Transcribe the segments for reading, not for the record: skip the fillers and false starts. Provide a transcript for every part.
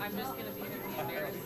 I'm just gonna be embarrassed.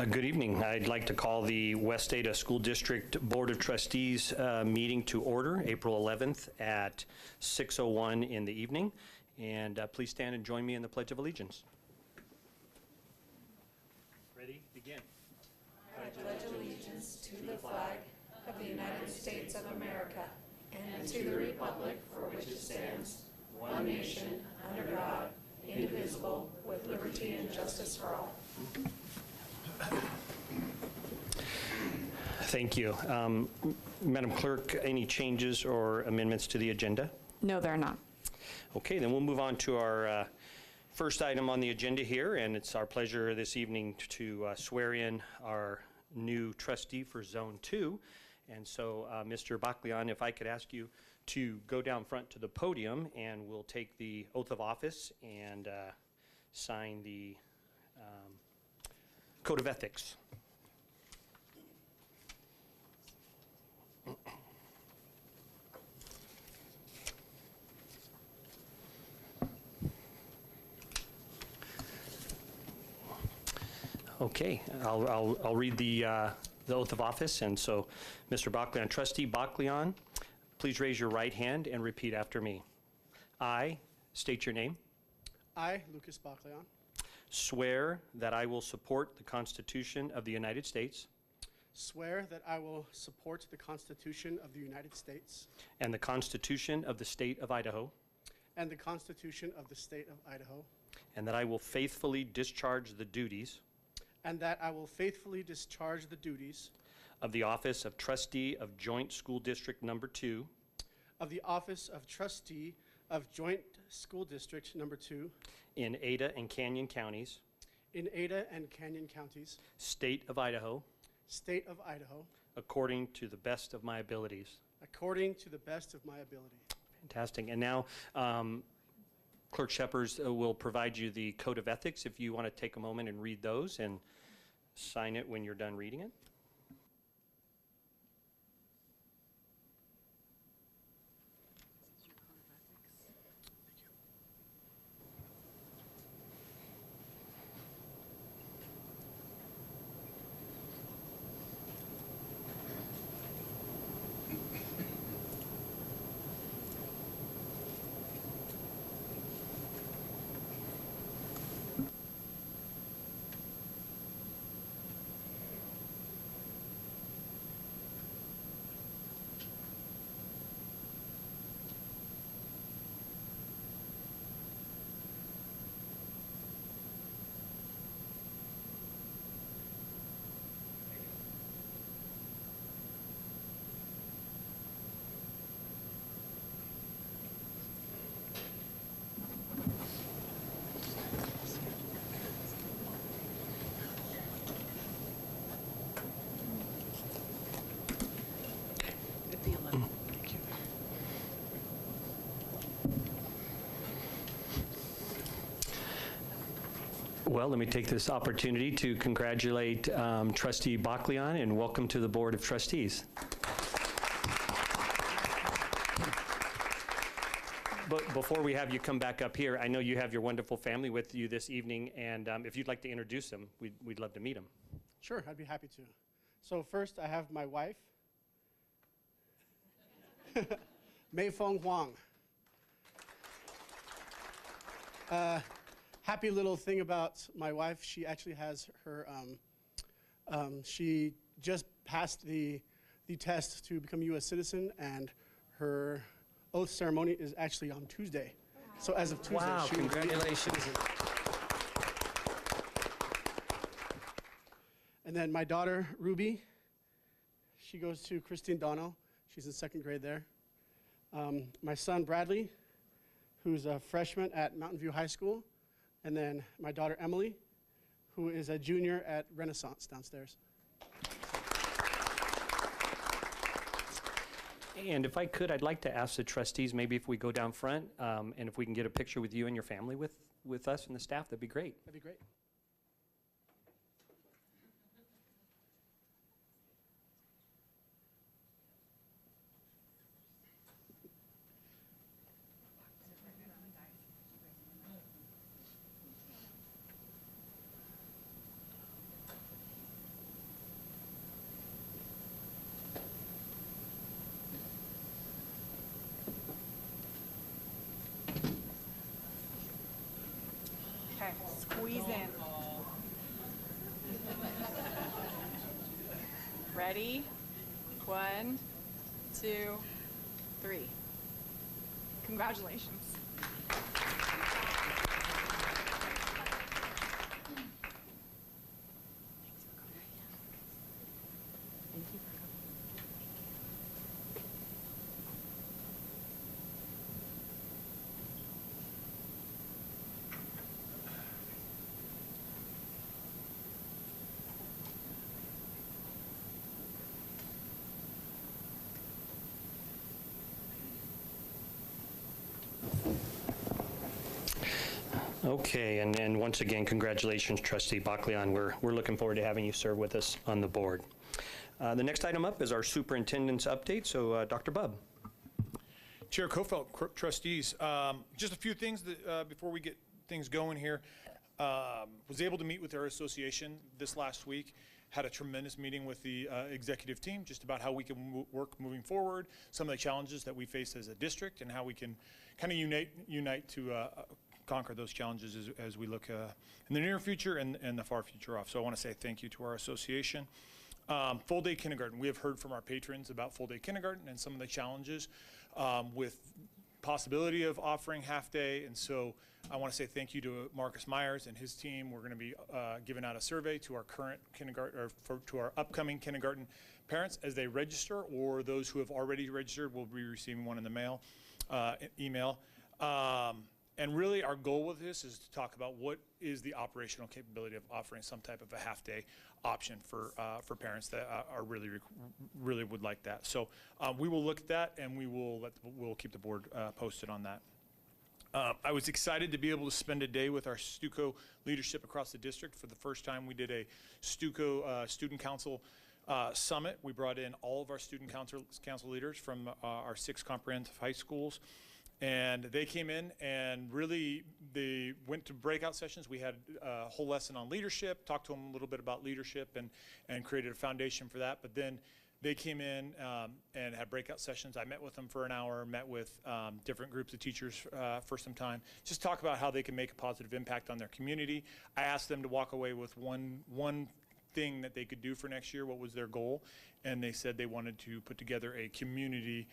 Good evening. I'd like to call the West Ada School District Board of Trustees meeting to order, April 11th at 6:01 in the evening. And please stand and join me in the Pledge of Allegiance. Ready? Begin. I pledge allegiance to the flag of the United States of America and to the republic for which it stands, one nation, under God, indivisible, with liberty and justice for all. Thank you. Madam Clerk, any changes or amendments to the agenda? No, there are not. Okay, then we'll move on to our first item on the agenda here, and it's our pleasure this evening to swear in our new trustee for Zone 2. And so, Mr. Baklian, if I could ask you to go down front to the podium, and we'll take the oath of office and sign the Code of Ethics. Okay, I'll read the oath of office, and so, Mr. Baklian, Trustee Baklian, please raise your right hand and repeat after me. I state your name. I, Lucas Baklian, Swear that I will support the Constitution of the United States swear that I will support the Constitution of the United States and the Constitution of the State of Idaho, and the Constitution of the State of Idaho, and that I will faithfully discharge the duties and that I will faithfully discharge the duties of the office of Trustee of Joint School District Number 2 of the office of Trustee of Joint School District Number 2 in Ada and Canyon Counties, in Ada and Canyon Counties, State of Idaho, State of Idaho, according to the best of my abilities. according to the best of my ability. Fantastic. And now, Clerk Shepherd will provide you the Code of Ethics if you want to take a moment and read those and sign it when you're done reading it. Well, let me take this opportunity to congratulate Trustee Baklian and welcome to the Board of Trustees. But before we have you come back up here, I know you have your wonderful family with you this evening, and if you'd like to introduce them, we'd love to meet them. Sure, I'd be happy to. So first, I have my wife, Mei Feng Huang. Happy little thing about my wife, she actually has her, she just passed the test to become a U.S. citizen, and her oath ceremony is actually on Tuesday. So as of Tuesday, Wow, she will be a congratulations. citizen. And then my daughter, Ruby, she goes to Christine Donnell. She's in second grade there. My son, Bradley, who's a freshman at Mountain View High School. And then my daughter, Emily, who is a junior at Renaissance downstairs. And if I could, I'd like to ask the trustees, maybe if we go down front, and if we can get a picture with you and your family with us and the staff, that'd be great. That'd be great. Okay, squeeze in. Ready? 1, 2, 3. Congratulations. Okay, and once again, congratulations, Trustee Baclian. We're looking forward to having you serve with us on the board. The next item up is our superintendent's update, so Dr. Bubb. Chair Kofelt, trustees, just a few things that, before we get things going here. Was able to meet with our association this last week. Had a tremendous meeting with the executive team just about how we can work moving forward, some of the challenges that we face as a district, and how we can kind of unite to conquer those challenges as we look in the near future and the far future off. So I want to say thank you to our association. Full day kindergarten. We have heard from our patrons about full day kindergarten and some of the challenges with possibility of offering half day. And so I want to say thank you to Marcus Myers and his team. We're going to be giving out a survey to our current kindergarten, or to our upcoming kindergarten parents as they register, or those who have already registered will be receiving one in the mail, email. And really our goal with this is to talk about what is the operational capability of offering some type of a half-day option for parents that are really would like that. So we will look at that, and we'll keep the board posted on that. I was excited to be able to spend a day with our STUCO leadership across the district. For the first time, we did a STUCO Student Council Summit. We brought in all of our student council leaders from our 6 comprehensive high schools. And they came in and really, they went to breakout sessions. We had a whole lesson on leadership, talked to them a little bit about leadership and created a foundation for that. But then they came in and had breakout sessions. I met with them for an hour, met with different groups of teachers for some time. Just talk about how they can make a positive impact on their community. I asked them to walk away with one thing that they could do for next year, what was their goal, and they said they wanted to put together a community,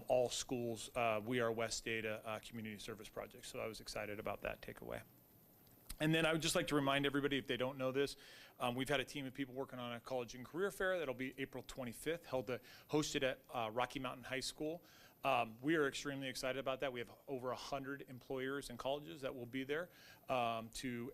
all schools, We Are West Data community service project. So I was excited about that takeaway. And then I would just like to remind everybody, if they don't know this, we've had a team of people working on a college and career fair that'll be April 25th, hosted at Rocky Mountain High School. We are extremely excited about that. We have over 100 employers and colleges that will be there to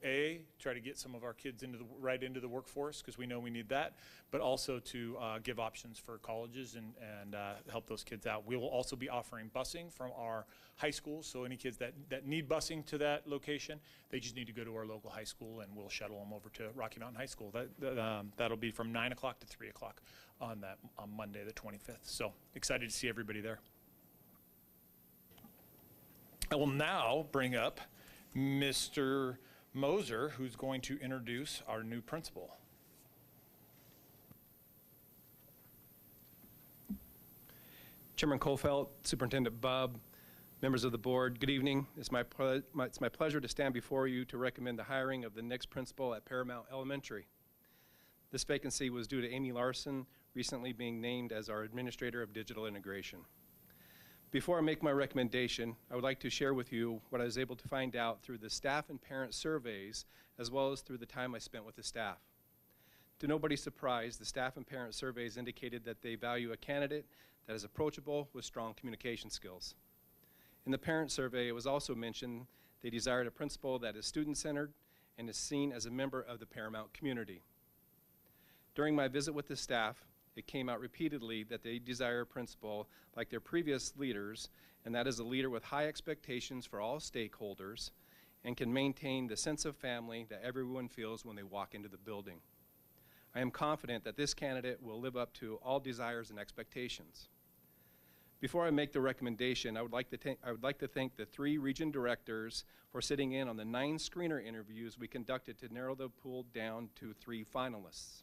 try to get some of our kids right into the workforce, because we know we need that, but also to give options for colleges and help those kids out. We will also be offering busing from our high schools, so any kids that need busing to that location, they just need to go to our local high school and we'll shuttle them over to Rocky Mountain High School. That'll be from 9 o'clock to 3 o'clock on Monday the 25th. So excited to see everybody there. I will now bring up Mr. Moser, who's going to introduce our new principal. Chairman Kofelt, Superintendent Bubb, members of the board, good evening. It's my pleasure to stand before you to recommend the hiring of the next principal at Paramount Elementary. This vacancy was due to Amy Larson recently being named as our Administrator of Digital Integration. Before I make my recommendation, I would like to share with you what I was able to find out through the staff and parent surveys, as well as through the time I spent with the staff. To nobody's surprise, the staff and parent surveys indicated that they value a candidate that is approachable with strong communication skills. In the parent survey, it was also mentioned they desired a principal that is student-centered and is seen as a member of the Paramount community. During my visit with the staff, it came out repeatedly that they desire a principal like their previous leaders, and that is a leader with high expectations for all stakeholders and can maintain the sense of family that everyone feels when they walk into the building. I am confident that this candidate will live up to all desires and expectations. Before I make the recommendation, I would like to thank the 3 region directors for sitting in on the 9 screener interviews we conducted to narrow the pool down to 3 finalists.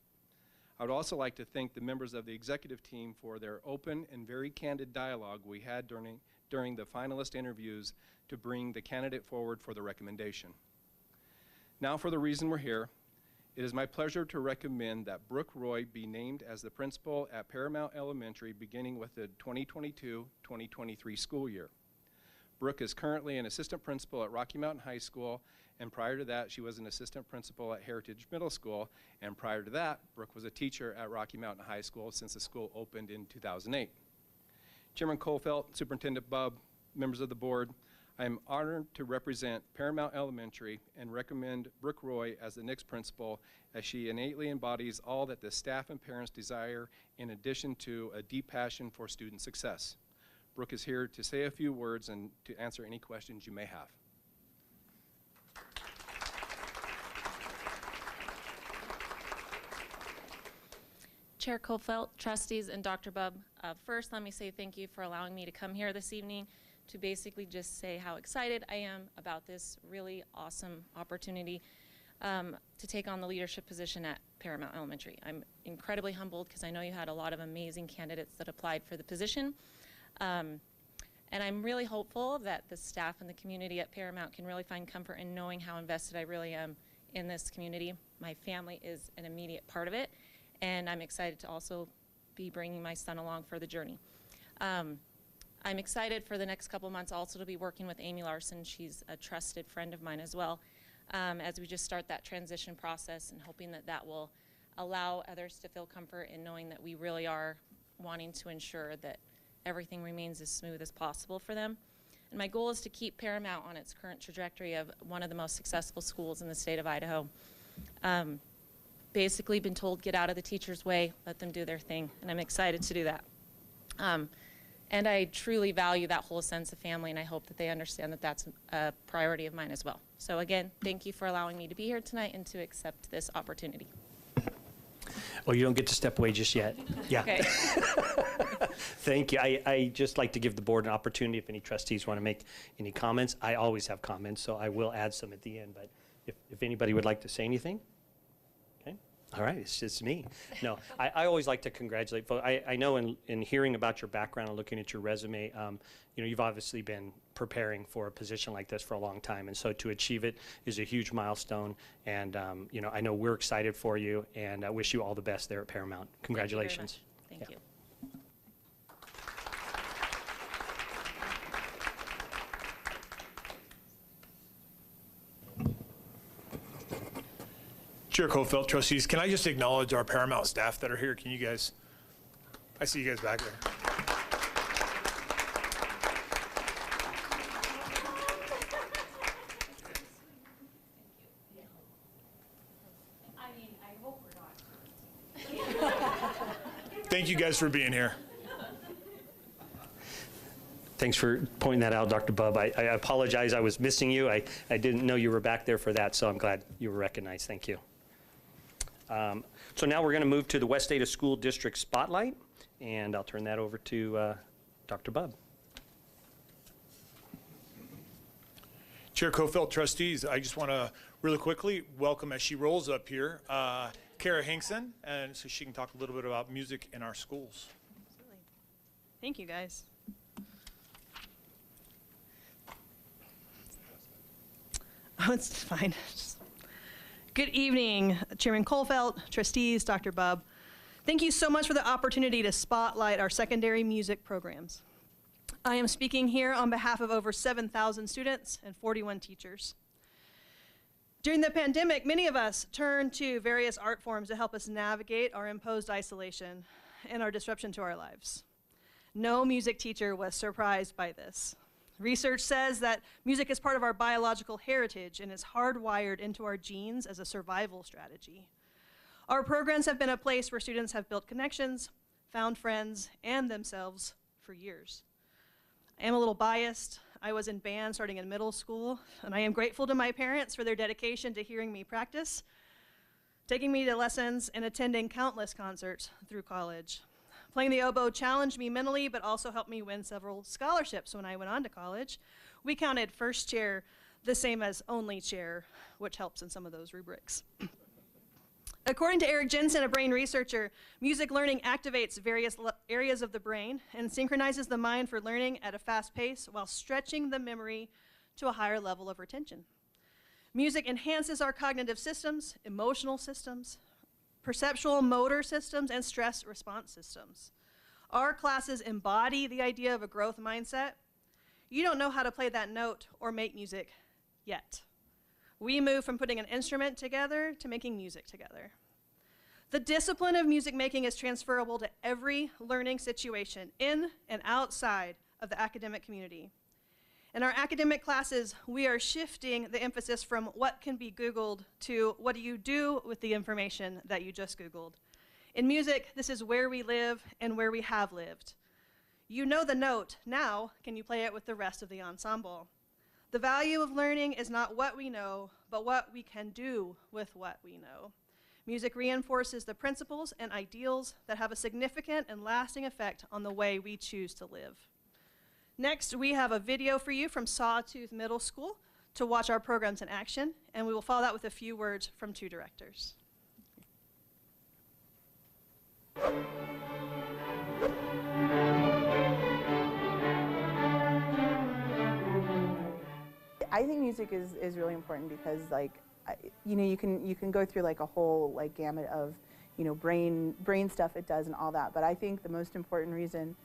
I would also like to thank the members of the executive team for their open and very candid dialogue we had during the finalist interviews to bring the candidate forward for the recommendation. Now for the reason we're here. It is my pleasure to recommend that Brooke Roy be named as the principal at Paramount Elementary beginning with the 2022-2023 school year. Brooke is currently an assistant principal at Rocky Mountain High School, and prior to that, she was an assistant principal at Heritage Middle School, and prior to that, Brooke was a teacher at Rocky Mountain High School since the school opened in 2008. Chairman Kohlfeldt, Superintendent Bubb, members of the board, I am honored to represent Paramount Elementary and recommend Brooke Roy as the next principal, as she innately embodies all that the staff and parents desire, in addition to a deep passion for student success. Brooke is here to say a few words and to answer any questions you may have. Chair Kohlfeldt, trustees, and Dr. Bubb, first let me say thank you for allowing me to come here this evening to basically just say how excited I am about this really awesome opportunity to take on the leadership position at Paramount Elementary. I'm incredibly humbled because I know you had a lot of amazing candidates that applied for the position. And I'm really hopeful that the staff and the community at Paramount can really find comfort in knowing how invested I really am in this community. My family is an immediate part of it, and I'm excited to also be bringing my son along for the journey. I'm excited for the next couple months also to be working with Amy Larson. She's a trusted friend of mine as well, as we just start that transition process, and hoping that that will allow others to feel comfort in knowing that we really are wanting to ensure that everything remains as smooth as possible for them. And my goal is to keep Paramount on its current trajectory of one of the most successful schools in the state of Idaho. Basically been told, get out of the teacher's way, let them do their thing, and I'm excited to do that. And I truly value that whole sense of family, and I hope that they understand that that's a priority of mine as well. So again, thank you for allowing me to be here tonight and to accept this opportunity. Well, you don't get to step away just yet. Yeah. Okay. Thank you. I just like to give the board an opportunity if any trustees want to make any comments. I always have comments, so I will add some at the end. But if anybody would like to say anything? Okay. All right. It's just me. No, I always like to congratulate folks. I know in hearing about your background and looking at your resume, you know, you've obviously been preparing for a position like this for a long time, and so to achieve it is a huge milestone. And you know, I know we're excited for you, and I wish you all the best there at Paramount. Congratulations. Thank you. Chair Kohlfeldt, trustees, can I just acknowledge our Paramount staff that are here? Can you guys, I see you guys back there. Thank you guys for being here. Thanks for pointing that out, Dr. Bubb. I apologize, I was missing you. I didn't know you were back there for that, so I'm glad you were recognized. Thank you. So now we're going to move to the West Ada School District Spotlight, and I'll turn that over to Dr. Bubb. Chair Kohlfeldt, trustees, I just want to really quickly welcome, as she rolls up here, Kara Hinkson, and so she can talk a little bit about music in our schools. Absolutely. Thank you, guys. Oh, it's fine. Good evening, Chairman Kohlfeldt, trustees, Dr. Bubb. Thank you so much for the opportunity to spotlight our secondary music programs. I am speaking here on behalf of over 7,000 students and 41 teachers. During the pandemic, many of us turned to various art forms to help us navigate our imposed isolation and our disruption to our lives. No music teacher was surprised by this. Research says that music is part of our biological heritage and is hardwired into our genes as a survival strategy. Our programs have been a place where students have built connections, found friends, and themselves for years. I am a little biased. I was in band starting in middle school, and I am grateful to my parents for their dedication to hearing me practice, taking me to lessons, and attending countless concerts through college. Playing the oboe challenged me mentally, but also helped me win several scholarships when I went on to college. We counted first chair the same as only chair, which helps in some of those rubrics. According to Eric Jensen, a brain researcher, music learning activates various areas of the brain and synchronizes the mind for learning at a fast pace while stretching the memory to a higher level of retention. Music enhances our cognitive systems, emotional systems, perceptual motor systems, and stress response systems. Our classes embody the idea of a growth mindset. You don't know how to play that note or make music yet. We move from putting an instrument together to making music together. The discipline of music making is transferable to every learning situation in and outside of the academic community. In our academic classes, we are shifting the emphasis from what can be Googled to what do you do with the information that you just Googled. In music, this is where we live and where we have lived. You know the note, now can you play it with the rest of the ensemble? The value of learning is not what we know, but what we can do with what we know. Music reinforces the principles and ideals that have a significant and lasting effect on the way we choose to live. Next, we have a video for you from Sawtooth Middle School to watch our programs in action, and we will follow that with a few words from two directors. I think music is really important because, like, you know, you can go through like a whole like gamut of, you know, brain stuff it does and all that. But I think the most important reason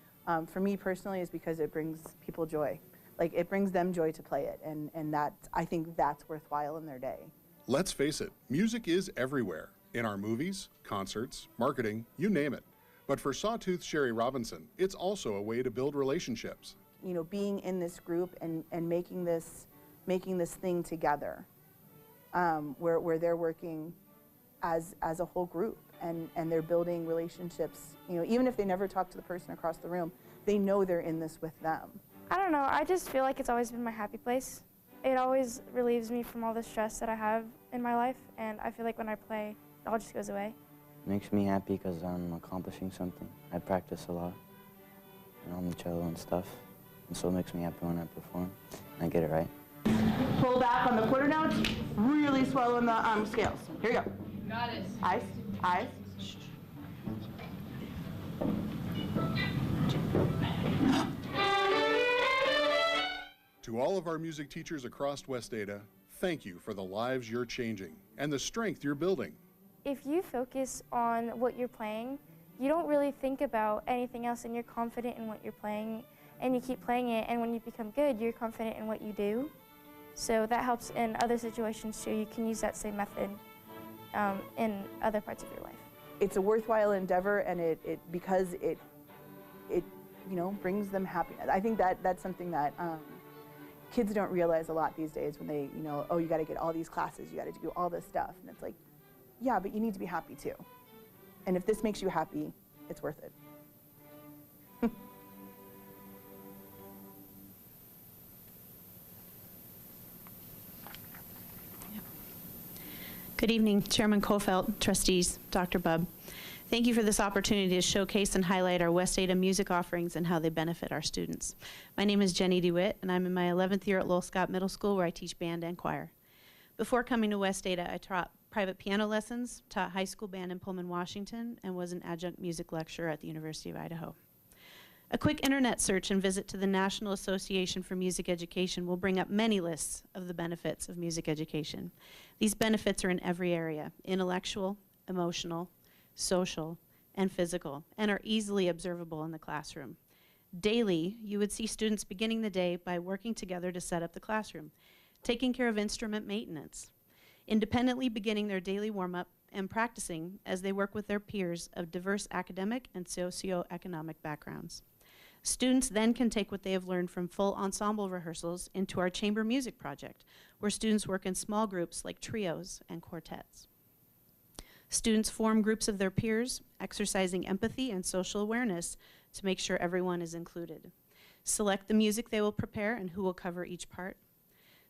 for me personally is because it brings people joy. Like, it brings them joy to play it, and that, I think that's worthwhile in their day. Let's face it, music is everywhere. In our movies, concerts, marketing, you name it. But for Sawtooth Sherry Robinson, it's also a way to build relationships. You know, being in this group and making this thing together, where they're working as a whole group and they're building relationships. You know, even if they never talk to the person across the room, they know they're in this with them. I don't know, I just feel like it's always been my happy place. It always relieves me from all the stress that I have in my life, and I feel like when I play, it all just goes away. It makes me happy because I'm accomplishing something. I practice a lot, and on the cello and stuff, and so it makes me happy when I perform and I get it right. Pull back on the quarter notes, really swallow in the scales. Here you go. Got it. Eyes, eyes. To all of our music teachers across West Ada, thank you for the lives you're changing and the strength you're building. If you focus on what you're playing, you don't really think about anything else, and you're confident in what you're playing, and you keep playing it, and when you become good, you're confident in what you do. So that helps in other situations too. You can use that same method in other parts of your life. It's a worthwhile endeavor, and because it you know, brings them happiness. I think that's something that kids don't realize a lot these days when they, you know, oh, you got to get all these classes, you got to do all this stuff, and it's like, yeah, but you need to be happy too. And if this makes you happy, it's worth it. Good evening, Chairman Kofelt, trustees, Dr. Bubb. Thank you for this opportunity to showcase and highlight our West Ada music offerings and how they benefit our students. My name is Jenny DeWitt, and I'm in my 11th year at Lowell Scott Middle School, where I teach band and choir. Before coming to West Ada, I taught private piano lessons, taught high school band in Pullman, Washington, and was an adjunct music lecturer at the University of Idaho. A quick internet search and visit to the National Association for Music Education will bring up many lists of the benefits of music education. These benefits are in every area: intellectual, emotional, social, and physical, and are easily observable in the classroom. Daily, you would see students beginning the day by working together to set up the classroom, taking care of instrument maintenance, independently beginning their daily warm-up, and practicing as they work with their peers of diverse academic and socioeconomic backgrounds. Students then can take what they have learned from full ensemble rehearsals into our chamber music project, where students work in small groups like trios and quartets. Students form groups of their peers, exercising empathy and social awareness to make sure everyone is included. Select the music they will prepare and who will cover each part.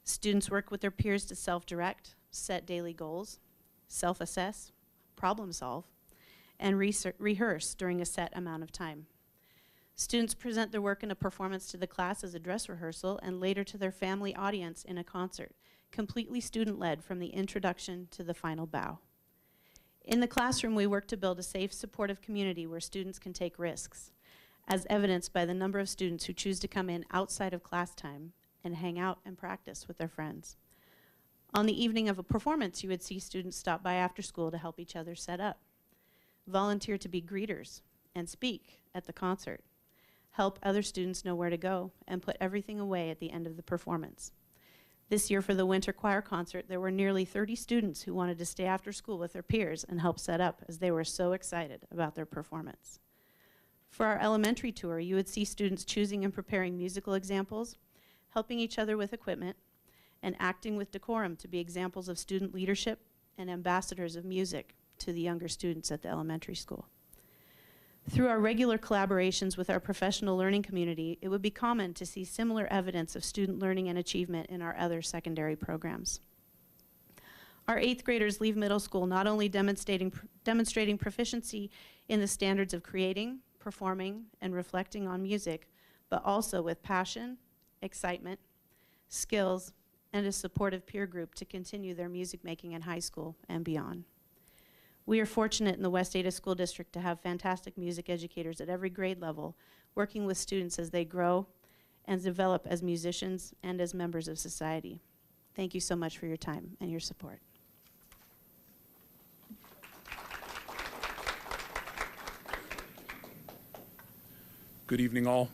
Students work with their peers to self-direct, set daily goals, self-assess, problem solve, and rehearse during a set amount of time. Students present their work in a performance to the class as a dress rehearsal and later to their family audience in a concert, completely student-led from the introduction to the final bow. In the classroom, we work to build a safe, supportive community where students can take risks, as evidenced by the number of students who choose to come in outside of class time and hang out and practice with their friends. On the evening of a performance, you would see students stop by after school to help each other set up, volunteer to be greeters and speak at the concert, help other students know where to go, and put everything away at the end of the performance. This year for the winter choir concert, there were nearly 30 students who wanted to stay after school with their peers and help set up as they were so excited about their performance. For our elementary tour, you would see students choosing and preparing musical examples, helping each other with equipment, and acting with decorum to be examples of student leadership and ambassadors of music to the younger students at the elementary school. Through our regular collaborations with our professional learning community, it would be common to see similar evidence of student learning and achievement in our other secondary programs. Our 8th graders leave middle school not only demonstrating proficiency in the standards of creating, performing, and reflecting on music, but also with passion, excitement, skills, and a supportive peer group to continue their music making in high school and beyond. We are fortunate in the West Ada School District to have fantastic music educators at every grade level, working with students as they grow and develop as musicians and as members of society. Thank you so much for your time and your support. Good evening, all.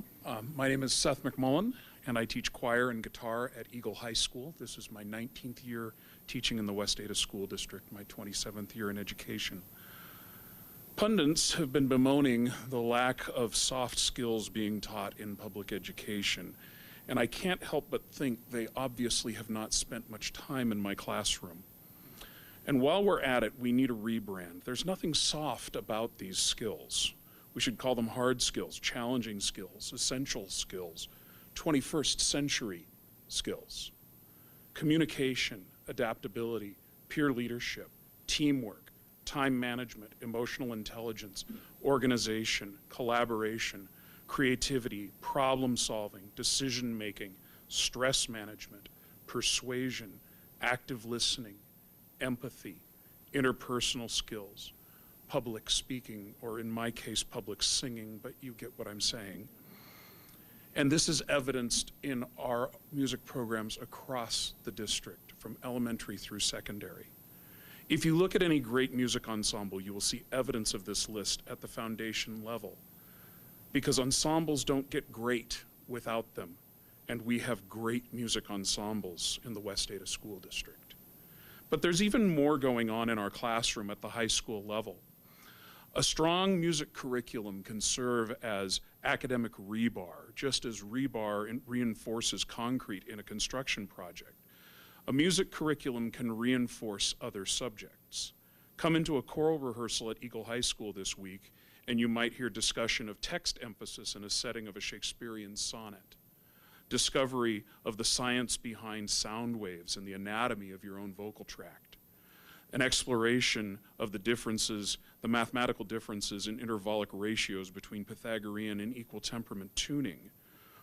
My name is Seth McMullen, and I teach choir and guitar at Eagle High School. This is my 19th year teaching in the West Ada School District, my 27th year in education. Pundits have been bemoaning the lack of soft skills being taught in public education, and I can't help but think they obviously have not spent much time in my classroom. And while we're at it, we need a rebrand. There's nothing soft about these skills. We should call them hard skills, challenging skills, essential skills, 21st century skills. Communication, adaptability, peer leadership, teamwork, time management, emotional intelligence, organization, collaboration, creativity, problem solving, decision making, stress management, persuasion, active listening, empathy, interpersonal skills, public speaking, or in my case, public singing, but you get what I'm saying. And this is evidenced in our music programs across the district, from elementary through secondary. If you look at any great music ensemble, you will see evidence of this list at the foundation level, because ensembles don't get great without them, and we have great music ensembles in the West Ada School District. But there's even more going on in our classroom at the high school level. A strong music curriculum can serve as academic rebar, just as rebar reinforces concrete in a construction project. A music curriculum can reinforce other subjects. Come into a choral rehearsal at Eagle High School this week, and you might hear discussion of text emphasis in a setting of a Shakespearean sonnet, discovery of the science behind sound waves and the anatomy of your own vocal tract, an exploration of the differences, the mathematical differences in intervallic ratios between Pythagorean and equal temperament tuning,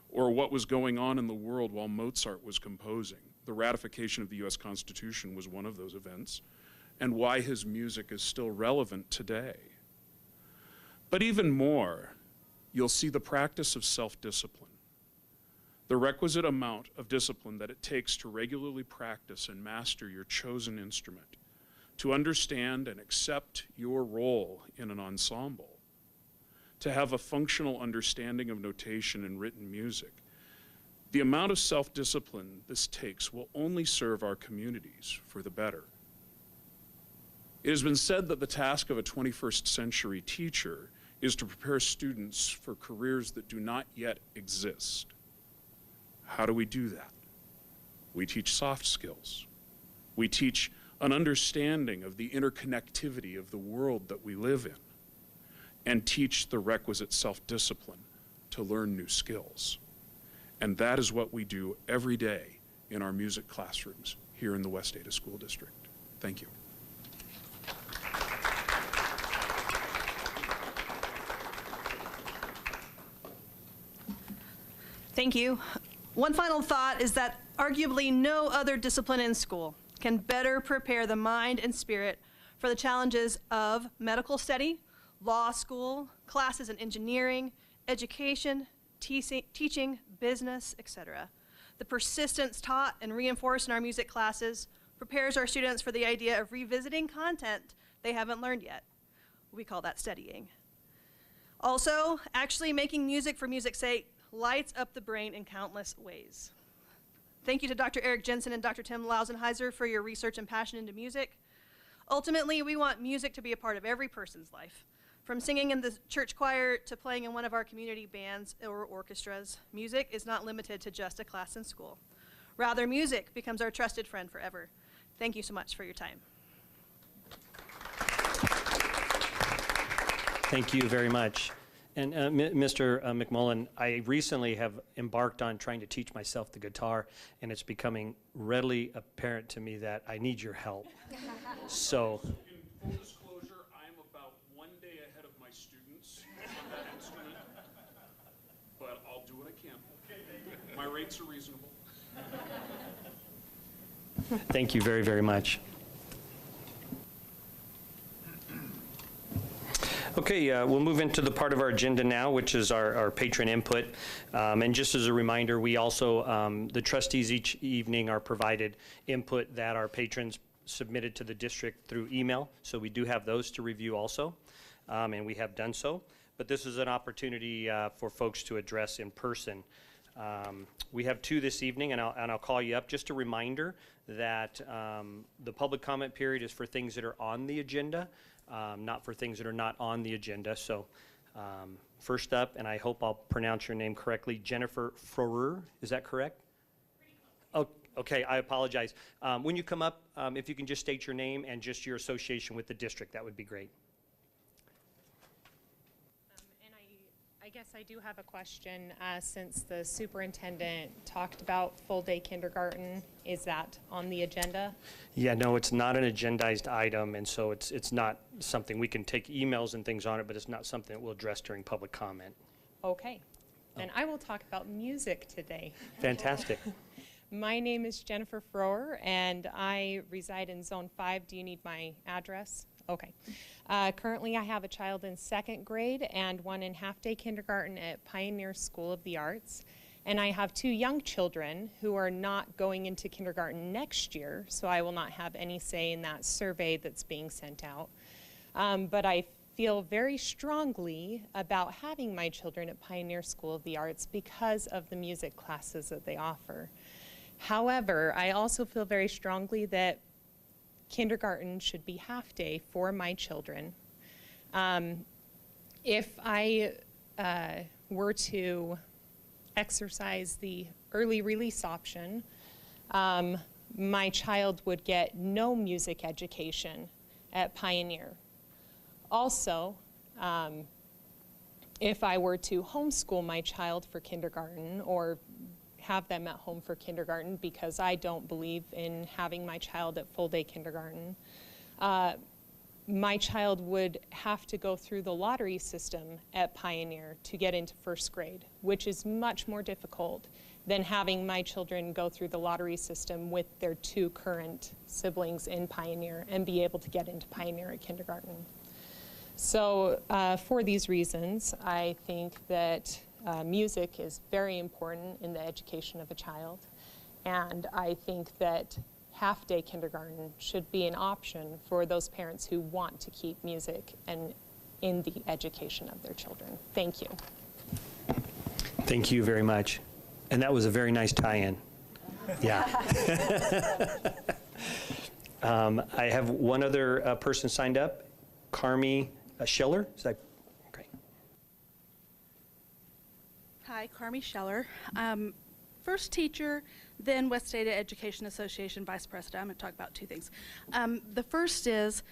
or what was going on in the world while Mozart was composing. The ratification of the US Constitution was one of those events, and why his music is still relevant today. But even more, you'll see the practice of self-discipline, the requisite amount of discipline that it takes to regularly practice and master your chosen instrument, to understand and accept your role in an ensemble, to have a functional understanding of notation and written music. The amount of self-discipline this takes will only serve our communities for the better. It has been said that the task of a 21st century teacher is to prepare students for careers that do not yet exist. How do we do that? We teach soft skills. We teach an understanding of the interconnectivity of the world that we live in, and teach the requisite self-discipline to learn new skills. And that is what we do every day in our music classrooms here in the West Ada School District. Thank you. Thank you. One final thought is that arguably no other discipline in school can better prepare the mind and spirit for the challenges of medical study, law school, classes in engineering, education, teaching, business, etc. The persistence taught and reinforced in our music classes prepares our students for the idea of revisiting content they haven't learned yet. We call that studying. Also, actually making music for music's sake lights up the brain in countless ways. Thank you to Dr. Eric Jensen and Dr. Tim Lausenheiser for your research and passion into music. Ultimately, we want music to be a part of every person's life. From singing in the church choir to playing in one of our community bands or orchestras, music is not limited to just a class in school. Rather, music becomes our trusted friend forever. Thank you so much for your time. Thank you very much. And Mr. McMullen, I recently have embarked on trying to teach myself the guitar, and it's becoming readily apparent to me that I need your help. So, in full disclosure, I'm about 1 day ahead of my students on that instrument, but I'll do what I can. My rates are reasonable. thank you very, very much. Okay, we'll move into the part of our agenda now, which is our patron input. And just as a reminder, we also, the trustees each evening are provided input that our patrons submitted to the district through email. So we do have those to review also, and we have done so. But this is an opportunity for folks to address in person. We have two this evening, and I'll call you up. Just a reminder that the public comment period is for things that are on the agenda. Not for things that are not on the agenda. So first up, and I hope I'll pronounce your name correctly, Jennifer Frorer, is that correct? Oh, okay, I apologize. When you come up, if you can just state your name and just your association with the district, that would be great. I guess I do have a question. Since the superintendent talked about full-day kindergarten, is that on the agenda? Yeah, no, it's not an agendized item, and so it's not something, we can take emails and things on it, but it's not something that we'll address during public comment. Okay, then I will talk about music today. Fantastic. My name is Jennifer Froer, and I reside in Zone 5. Do you need my address? Okay. Currently, I have a child in 2nd grade and one in half-day kindergarten at Pioneer School of the Arts. And I have 2 young children who are not going into kindergarten next year, so I will not have any say in that survey that's being sent out. But I feel very strongly about having my children at Pioneer School of the Arts because of the music classes that they offer. However, I also feel very strongly that kindergarten should be half-day for my children. If I were to exercise the early release option, my child would get no music education at Pioneer. Also, if I were to homeschool my child for kindergarten or have them at home for kindergarten, because I don't believe in having my child at full-day kindergarten, my child would have to go through the lottery system at Pioneer to get into 1st grade, which is much more difficult than having my children go through the lottery system with their 2 current siblings in Pioneer and be able to get into Pioneer at kindergarten. So for these reasons, I think that music is very important in the education of a child, and I think that half-day kindergarten should be an option for those parents who want to keep music and in the education of their children. Thank you. Thank you very much. And that was a very nice tie-in. Yeah. I have one other person signed up, Carmi Schiller. Is that great? Hi, Carmi Scheller. First teacher, then West Ada Education Association vice president. I'm going to talk about 2 things. The first is,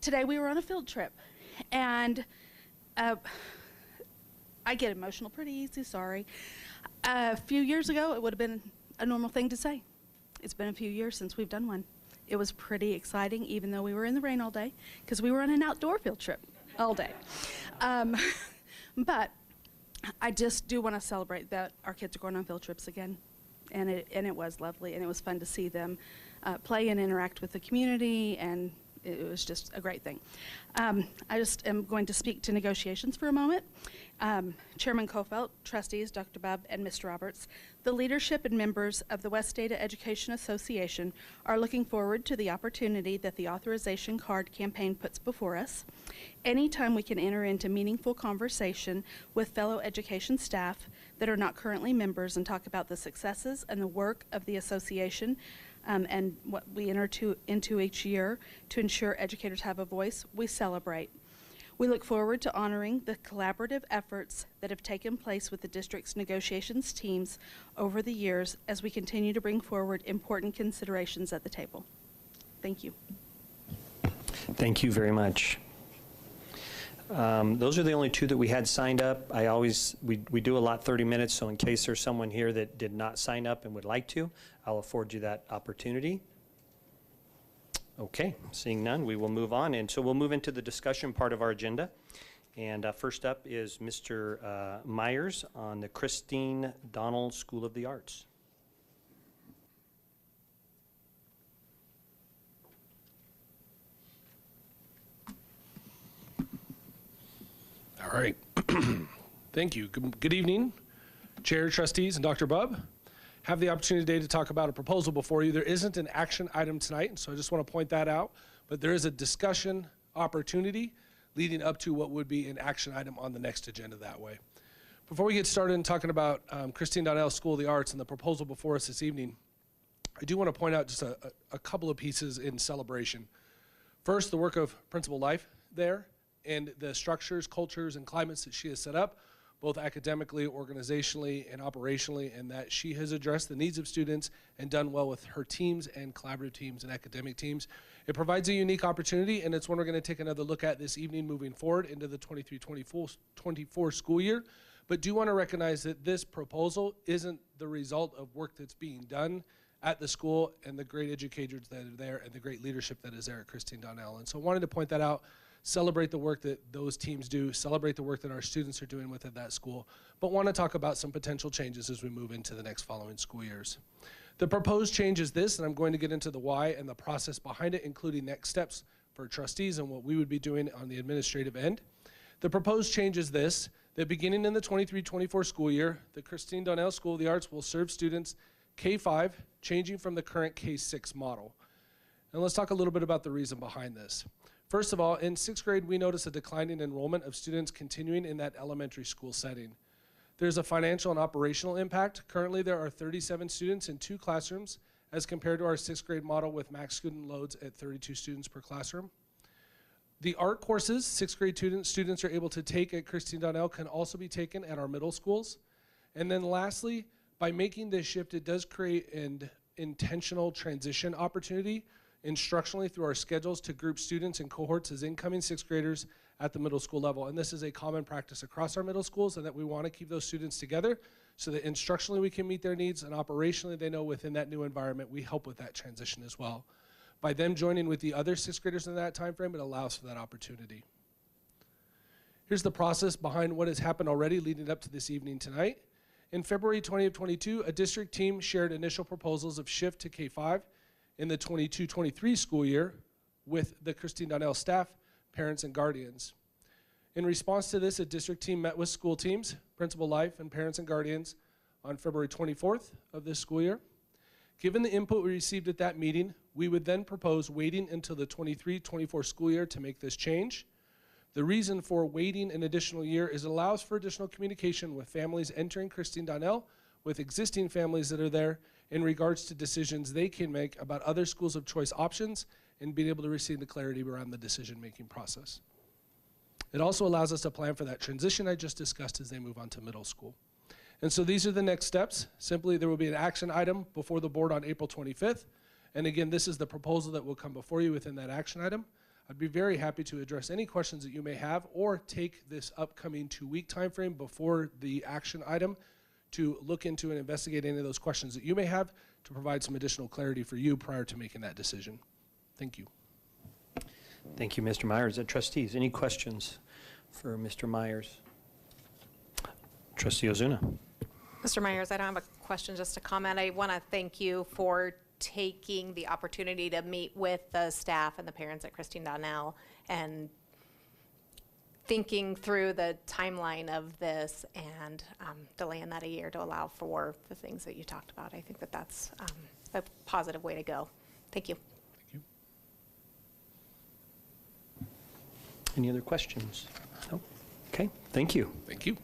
today we were on a field trip, and I get emotional pretty easy, sorry. A few years ago, it would have been a normal thing to say. It's been a few years since we've done one. It was pretty exciting, even though we were in the rain all day, because we were on an outdoor field trip all day. But I just do want to celebrate that our kids are going on field trips again, and it was lovely, and it was fun to see them play and interact with the community, and it was just a great thing. I just am going to speak to negotiations for a moment, Chairman Kofelt, trustees, Dr. Bubb, and Mr. Roberts, the leadership and members of the West Ada Education Association are looking forward to the opportunity that the authorization card campaign puts before us. Anytime we can enter into meaningful conversation with fellow education staff that are not currently members and talk about the successes and the work of the association and what we enter into each year to ensure educators have a voice, we celebrate. We look forward to honoring the collaborative efforts that have taken place with the district's negotiations teams over the years as we continue to bring forward important considerations at the table. Thank you. Thank you very much. Those are the only two that we had signed up. We do a lot 30 minutes, so in case there's someone here that did not sign up and would like to, I'll afford you that opportunity. Okay, seeing none, we will move on. And so we'll move into the discussion part of our agenda. And first up is Mr. Myers on the Christine Donnell School of the Arts. All right. Thank you. Good evening, Chair, trustees, and Dr. Bubb. Have the opportunity today to talk about a proposal before you. There isn't an action item tonight, so I just want to point that out, but there is a discussion opportunity leading up to what would be an action item on the next agenda that way. Before we get started in talking about Christine Donnell School of the Arts and the proposal before us this evening, I do want to point out just a couple of pieces in celebration. First, the work of Principal Life there and the structures, cultures, and climates that she has set up, both academically, organizationally, and operationally, and that she has addressed the needs of students and done well with her teams and collaborative teams and academic teams. It provides a unique opportunity, and it's one we're going to take another look at this evening moving forward into the 23-24 school year. But do want to recognize that this proposal isn't the result of work that's being done at the school and the great educators that are there and the great leadership that is there at Christine Donnell. And so I wanted to point that out. Celebrate the work that those teams do, celebrate the work that our students are doing within that school, but want to talk about some potential changes as we move into the next following school years. The proposed change is this, and I'm going to get into the why and the process behind it, including next steps for trustees and what we would be doing on the administrative end. The proposed change is this, that beginning in the 23-24 school year, the Christine Donnell School of the Arts will serve students K-5, changing from the current K-6 model. And let's talk a little bit about the reason behind this. First of all, in 6th grade, we notice a decline in enrollment of students continuing in that elementary school setting. There's a financial and operational impact. Currently, there are 37 students in 2 classrooms as compared to our 6th grade model with max student loads at 32 students per classroom. The art courses 6th grade students are able to take at Christine Donnell can also be taken at our middle schools. And then lastly, by making this shift, it does create an intentional transition opportunity instructionally through our schedules to group students and cohorts as incoming 6th graders at the middle school level. And this is a common practice across our middle schools, and that we want to keep those students together so that instructionally we can meet their needs, and operationally they know within that new environment we help with that transition as well. By them joining with the other 6th graders in that time frame, it allows for that opportunity. Here's the process behind what has happened already leading up to this evening tonight. In February 2022, a district team shared initial proposals of shift to K-5 in the 22-23 school year with the Christine Donnell staff, parents, and guardians. In response to this, a district team met with school teams, Principal Life, and parents and guardians on February 24th of this school year. Given the input we received at that meeting, we would then propose waiting until the 23-24 school year to make this change. The reason for waiting an additional year is it allows for additional communication with families entering Christine Donnell, with existing families that are there, in regards to decisions they can make about other schools of choice options and being able to receive the clarity around the decision-making process. It also allows us to plan for that transition I just discussed as they move on to middle school. And so these are the next steps. Simply, there will be an action item before the board on April 25th. And again, this is the proposal that will come before you within that action item. I'd be very happy to address any questions that you may have or take this upcoming 2-week time frame before the action item to look into and investigate any of those questions that you may have to provide some additional clarity for you prior to making that decision. Thank you. Thank you, Mr. Myers. Trustees, any questions for Mr. Myers? Trustee Ozuna. Mr. Myers, I don't have a question, just a comment. I want to thank you for taking the opportunity to meet with the staff and the parents at Christine Donnell and thinking through the timeline of this and delaying that a year to allow for the things that you talked about. I think that that's a positive way to go. Thank you. Any other questions? No? Okay, thank you. Thank you.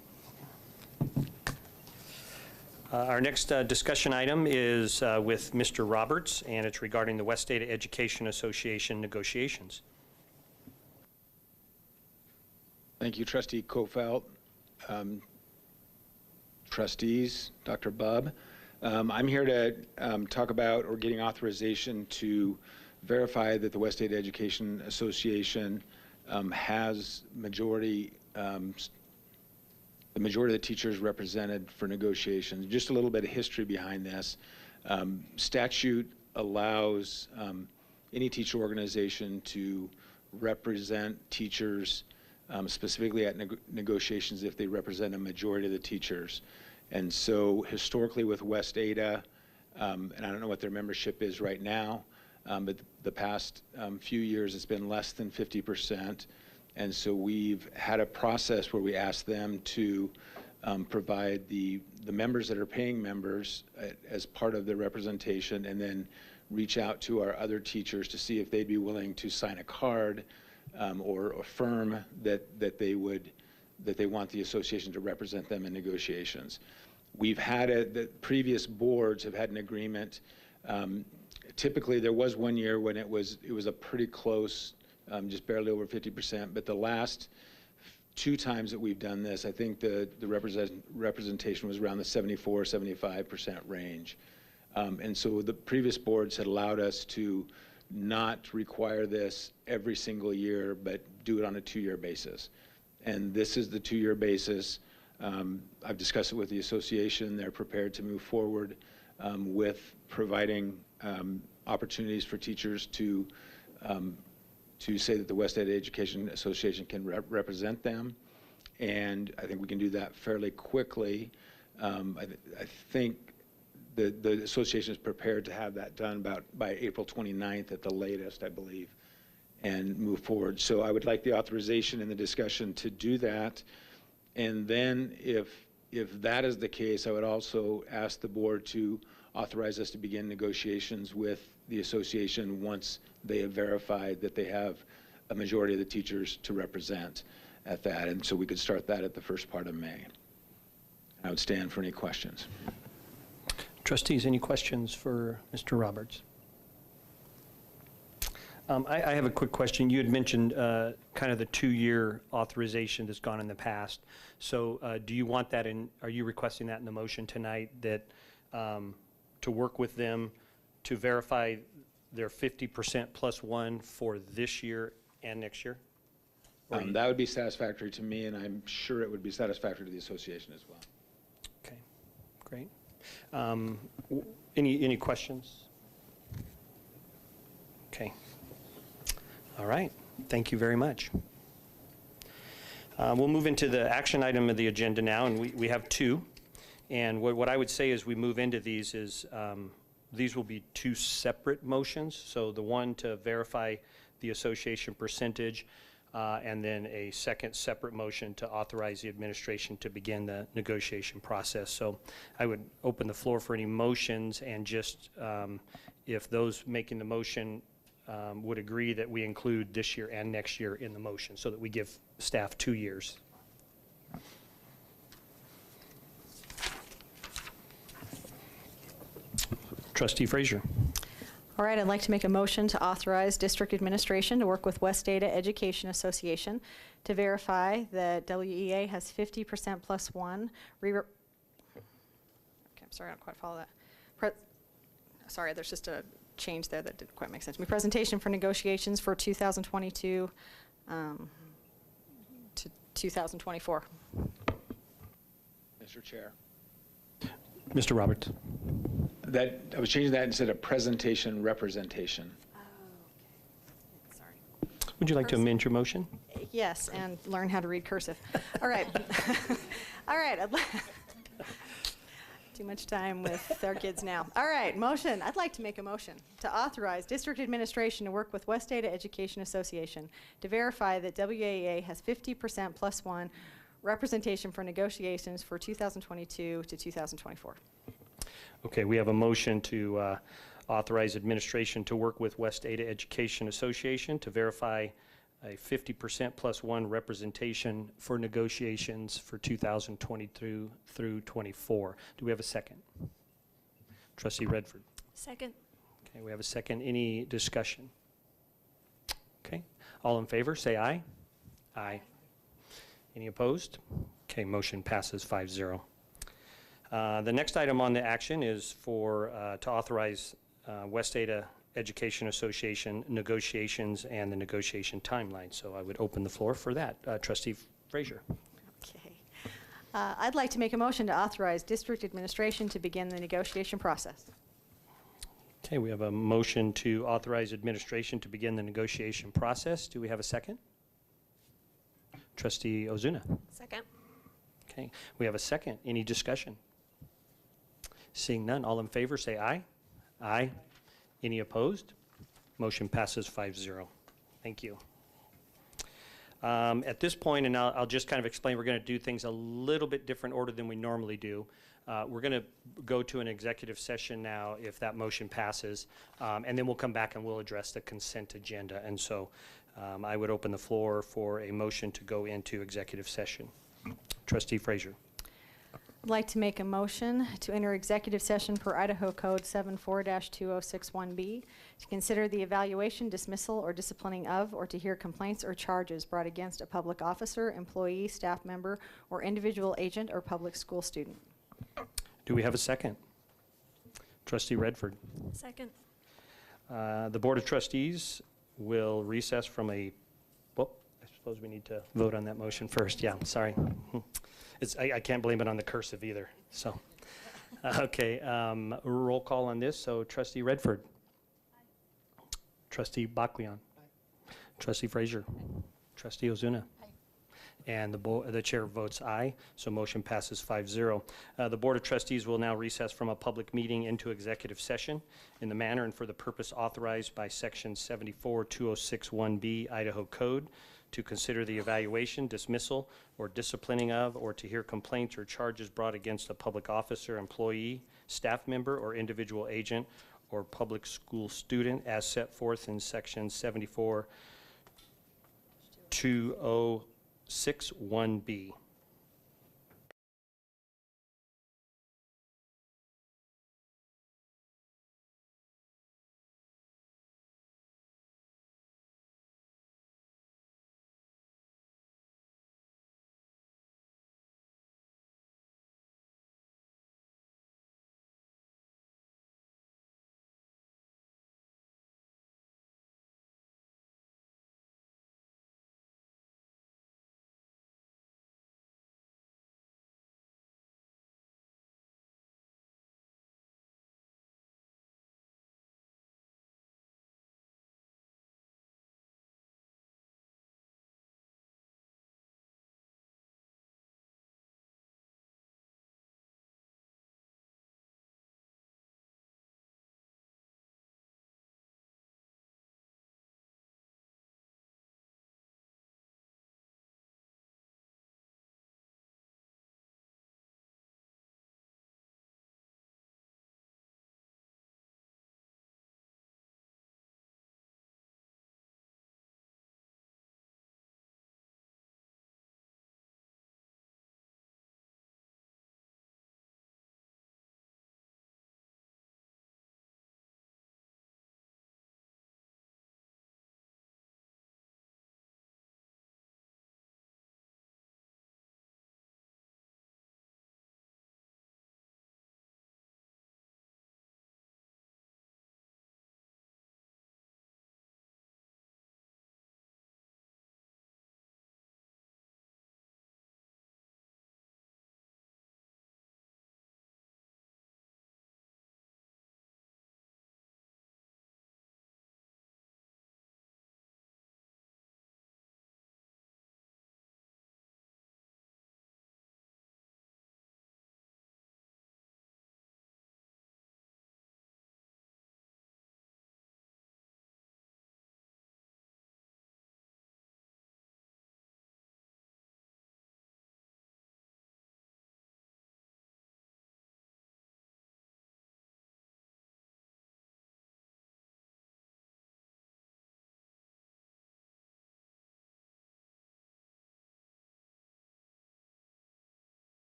Our next discussion item is with Mr. Roberts, and it's regarding the West Ada Education Association negotiations. Thank you, Trustee Kofelt. Trustees, Dr. Bubb. I'm here to talk about or getting authorization to verify that the West Ada Education Association has the majority of the teachers represented for negotiations. Just a little bit of history behind this. Statute allows any teacher organization to represent teachers specifically at negotiations if they represent a majority of the teachers. And so historically with West Ada, and I don't know what their membership is right now, but the past few years it's been less than 50%. And so we've had a process where we ask them to provide the members that are paying members as part of their representation, and then reach out to our other teachers to see if they'd be willing to sign a card or affirm that they want the association to represent them in negotiations. We've had the previous boards have had an agreement. Typically, there was one year when it was a pretty close, just barely over 50%. But the last 2 times that we've done this, I think the representation was around the 74-75% range. And so the previous boards had allowed us to not require this every single year, but do it on a 2-year basis. And this is the 2-year basis. I've discussed it with the association. They're prepared to move forward with providing opportunities for teachers to say that the West Ada Education Association can represent them. And I think we can do that fairly quickly. I think the association is prepared to have that done by April 29th at the latest, I believe, and move forward. So I would like the authorization and the discussion to do that. And then if that is the case, I would also ask the board to authorize us to begin negotiations with the association once they have verified that they have a majority of the teachers to represent at that. And so we could start that at the first part of May. I would stand for any questions. Trustees, any questions for Mr. Roberts? I have a quick question. You had mentioned kind of the 2-year authorization that's gone in the past. So do you want that in, are you requesting that in the motion tonight, that to work with them to verify their 50% plus 1 for this year and next year? That would be satisfactory to me, and I'm sure it would be satisfactory to the association as well. Okay, great. Any questions? Okay. All right. Thank you very much. We'll move into the action item of the agenda now, and we have 2. And what I would say as we move into these is these will be 2 separate motions. So the one to verify the association percentage, and then a second separate motion to authorize the administration to begin the negotiation process. So I would open the floor for any motions, and just if those making the motion would agree that we include this year and next year in the motion so that we give staff 2 years. Trustee Frazier. All right, I'd like to make a motion to authorize district administration to work with West Ada Education Association to verify that WEA has 50% plus 1. Okay, I'm sorry, I don't quite follow that. Sorry, there's just a change there that didn't quite make sense to me. Presentation for negotiations for 2022 to 2024. Mr. Chair. Mr. Roberts. I was changing that instead of presentation, representation. Oh, okay. Sorry. Would you like to amend your motion? Yes, and learn how to read cursive. All right. All right. Too much time with our kids now. All right, motion. I'd like to make a motion to authorize district administration to work with West Ada Education Association to verify that WAEA has 50% plus one representation for negotiations for 2022 to 2024. Okay, we have a motion to authorize administration to work with West Ada Education Association to verify a 50% plus one representation for negotiations for 2022 through 24. Do we have a second? Trustee Redford. Second. Okay, we have a second. Any discussion? Okay, all in favor, say aye. Aye. Any opposed? Okay, motion passes 5-0. The next item on the action is for to authorize West Ada Education Association negotiations and the negotiation timeline. So I would open the floor for that. Trustee Frazier. Okay. I'd like to make a motion to authorize district administration to begin the negotiation process. Okay, we have a motion to authorize administration to begin the negotiation process. Do we have a second? Trustee Ozuna. Second. Okay, we have a second. Any discussion? Seeing none, all in favor say aye. Aye. Any opposed? Motion passes 5-0. Thank you. At this point, and I'll just kind of explain, we're going to do things a little bit different order than we normally do. We're going to go to an executive session now if that motion passes, and then we'll come back and we'll address the consent agenda. And so I would open the floor for a motion to go into executive session. Trustee Frazier. I'd like to make a motion to enter executive session per Idaho Code 74-2061B to consider the evaluation, dismissal, or disciplining of, or to hear complaints or charges brought against a public officer, employee, staff member, or individual agent or public school student. Do we have a second? Trustee Redford. Second. The Board of Trustees will recess from a, well, I suppose we need to vote on that motion first. Yeah, sorry. I can't blame it on the cursive either. So, okay, roll call on this. So Trustee Redford. Aye. Trustee Baclian. Aye. Trustee Frazier. Aye. Trustee Ozuna. Aye. And the chair votes aye, so motion passes 5-0. The Board of Trustees will now recess from a public meeting into executive session in the manner and for the purpose authorized by Section 74-2061B Idaho Code to consider the evaluation, dismissal, or disciplining of, or to hear complaints or charges brought against a public officer, employee, staff member, or individual agent, or public school student as set forth in Section 74-2061B.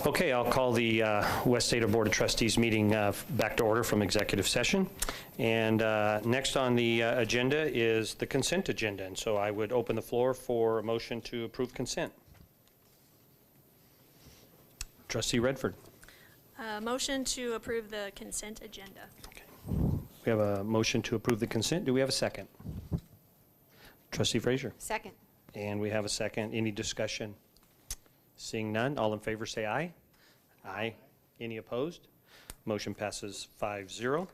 Okay, I'll call the West Ada Board of Trustees meeting back to order from executive session. And next on the agenda is the consent agenda. And so I would open the floor for a motion to approve consent. Trustee Redford. Motion to approve the consent agenda. We have a motion to approve the consent. Do we have a second? Trustee Frazier. Second. And we have a second. Any discussion? Seeing none, all in favor say aye. Aye. Any opposed? Motion passes 5-0.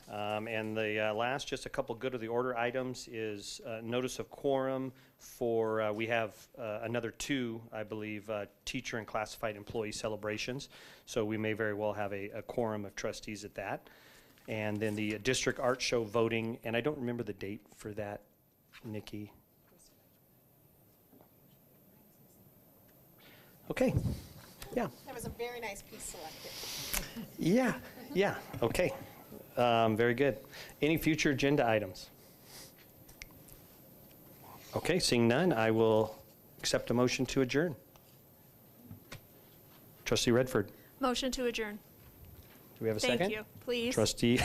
And the last, just a couple good of the order items, is notice of quorum for, we have another 2, I believe, teacher and classified employee celebrations. So we may very well have a quorum of trustees at that. And then the district art show voting, and I don't remember the date for that, Nikki. Okay, yeah. That was a very nice piece selected. Yeah, okay. Very good. Any future agenda items? Okay, seeing none, I will accept a motion to adjourn. Trustee Redford. Motion to adjourn. Do we have a second? Thank you, please. Trustee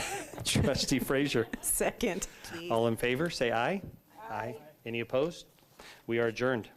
Frazier. Second, please. All in favor, say aye. Aye. Any opposed? We are adjourned.